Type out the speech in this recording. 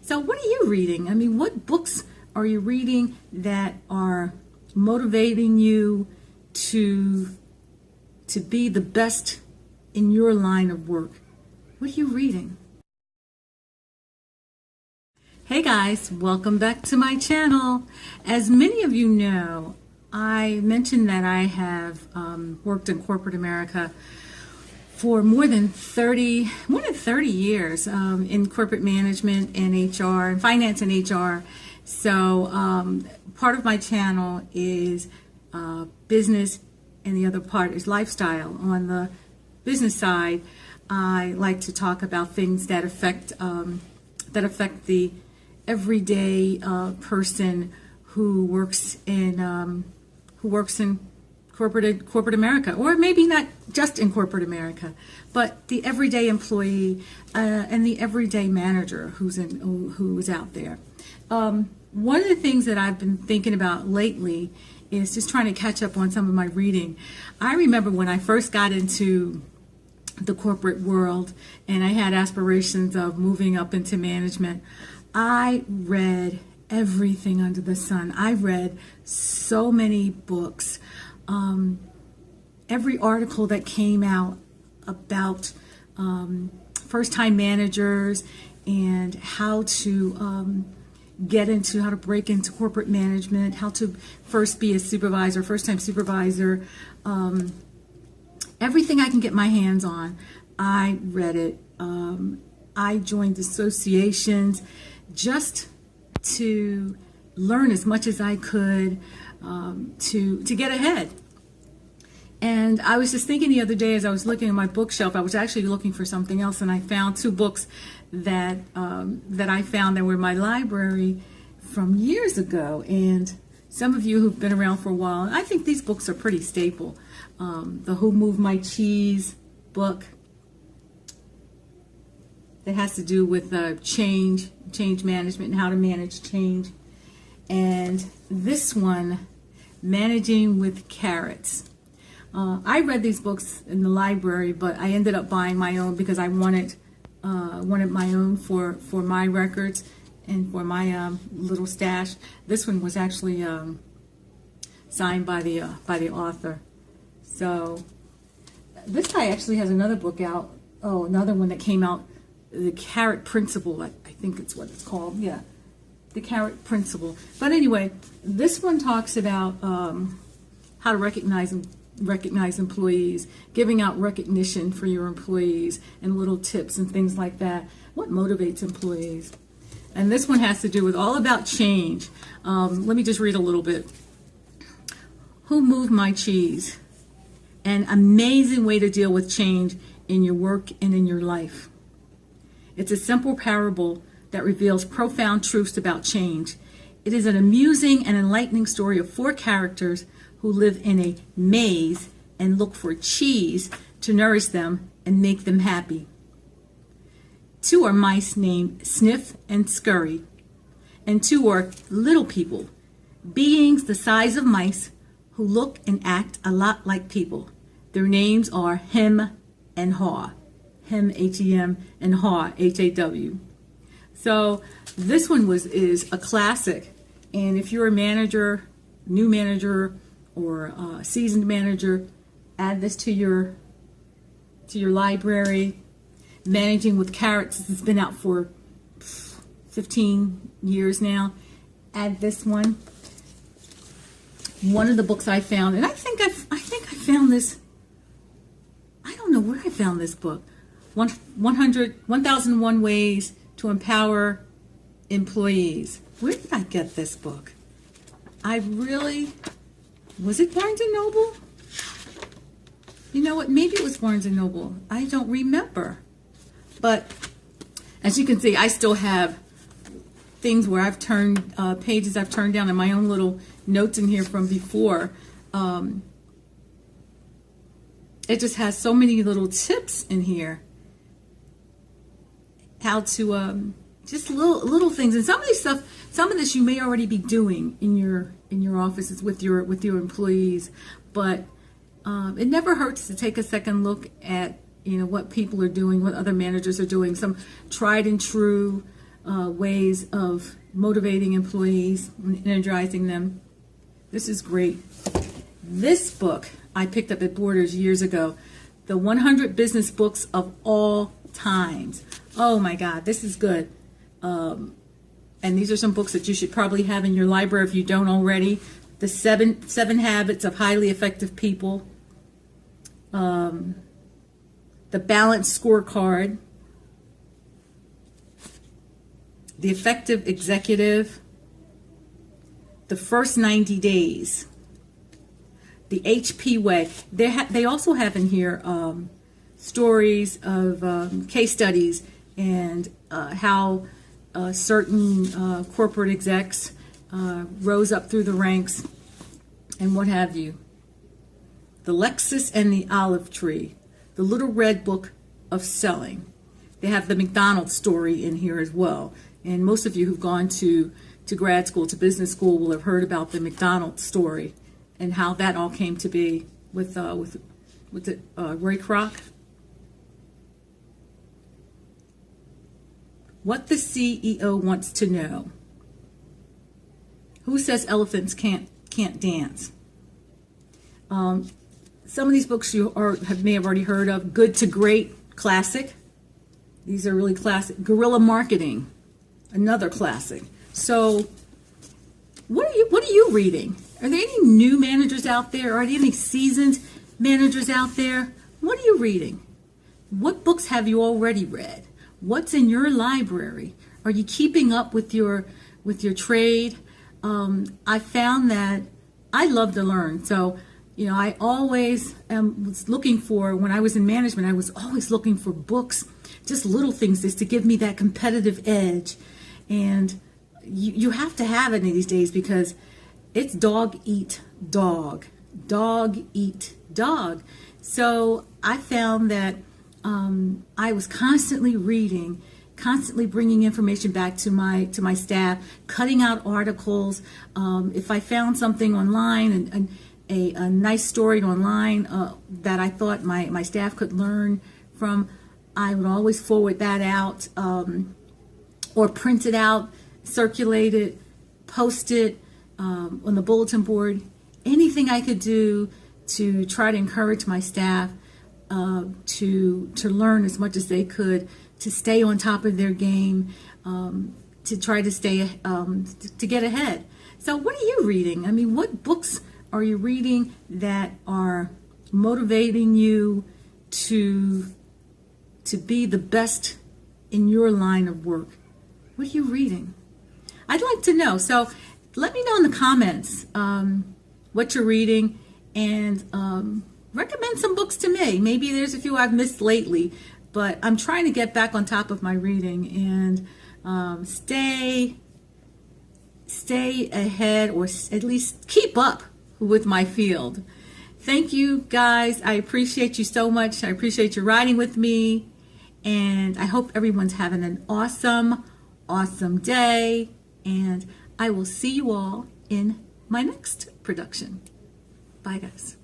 So what are you reading? I mean, what books are you reading that are motivating you to be the best in your line of work? What are you reading? Hey guys, welcome back to my channel. As many of you know, I mentioned that I have worked in corporate America for more than 30 years in corporate management and HR, and finance and HR. So part of my channel is business, and the other part is lifestyle. On the business side, I like to talk about things that affect the everyday person who works in corporate America, or maybe not just in corporate America, but the everyday employee and the everyday manager who's out there. One of the things that I've been thinking about lately is just trying to catch up on some of my reading. I remember when I first got into the corporate world and I had aspirations of moving up into management, I read everything under the sun. I read so many books. Every article that came out about first-time managers and how to how to break into corporate management, how to first be a supervisor, first-time supervisor, everything I can get my hands on, I read it. I joined associations just to learn as much as I could to get ahead. And I was just thinking the other day as I was looking at my bookshelf, I was actually looking for something else, and I found two books that I found that were in my library from years ago. And some of you who've been around for a while, I think these books are pretty staple. The Who Moved My Cheese book that has to do with change management and how to manage change. And this one, Managing with Carrots. I read these books in the library, but I ended up buying my own because I wanted my own for my records and for my little stash. This one was actually signed by the author. So this guy actually has another book out. Oh, another one that came out, The Carrot Principle. I think it's what it's called. Yeah, The Carrot Principle. But anyway, this one talks about how to recognize employees, giving out recognition for your employees, and little tips and things like that. What motivates employees? And this one has to do with all about change. Let me just read a little bit. Who moved my cheese? An amazing way to deal with change in your work and in your life. It's a simple parable that reveals profound truths about change. It is an amusing and enlightening story of four characters who live in a maze and look for cheese to nourish them and make them happy. Two are mice named Sniff and Scurry, and two are little people, beings the size of mice who look and act a lot like people. Their names are Hem and Haw. Hem, H-E-M, and Haw, H-A-W. So this one is a classic, and if you're a manager, new manager, or a seasoned manager, add this to your library. Managing with Carrots has been out for 15 years now. Add this one. One of the books I found, and I think I found this. I don't know where I found this book. 1001 Ways to Empower Employees. Where did I get this book? Was it Barnes & Noble? You know what? Maybe it was Barnes & Noble. I don't remember. But as you can see, I still have things where I've turned pages I've turned down and my own little notes in here from before. It just has so many little tips in here. How to just little things, and some of this you may already be doing in your offices with your employees, but it never hurts to take a second look at what people are doing, what other managers are doing, some tried and true ways of motivating employees and energizing them. This is great. This book I picked up at Borders years ago, The 100 Business Books of All Times. Oh my God, this is good. And these are some books that you should probably have in your library if you don't already. The Seven Habits of Highly Effective People. The Balanced Scorecard. The Effective Executive. The First 90 Days. The HP Way. They also have in here stories of case studies and how certain corporate execs rose up through the ranks and what have you. The Lexus and the Olive Tree. The Little Red Book of Selling. They have the McDonald's story in here as well. And most of you who've gone to grad school, to business school, will have heard about the McDonald's story and how that all came to be with Ray Kroc. What the CEO Wants to Know. Who Says Elephants Can't Dance? Some of these books you may have already heard of. Good to Great, classic. These are really classic. Guerrilla Marketing, another classic. So what are you reading? Are there any new managers out there? Are there any seasoned managers out there? What are you reading? What books have you already read? What's in your library? Are you keeping up with your trade? I found that I love to learn. So, I always was looking for, when I was in management, I was always looking for books, just little things just to give me that competitive edge. And you have to have it in these days because it's dog eat dog. Dog eat dog. So I found that I was constantly reading, constantly bringing information back to my staff, cutting out articles. If I found something online and a nice story online that I thought my staff could learn from, I would always forward that out or print it out, circulate it, post it on the bulletin board. Anything I could do to try to encourage my staff to learn as much as they could, to stay on top of their game, to try to stay to get ahead. So what are you reading? I mean, what books are you reading that are motivating you to be the best in your line of work? What are you reading? I'd like to know. So let me know in the comments what you're reading, and recommend some books to me. Maybe there's a few I've missed lately, but I'm trying to get back on top of my reading and stay ahead, or at least keep up with my field. Thank you guys. I appreciate you so much. I appreciate you riding with me, and I hope everyone's having an awesome day, and I will see you all in my next production. Bye guys.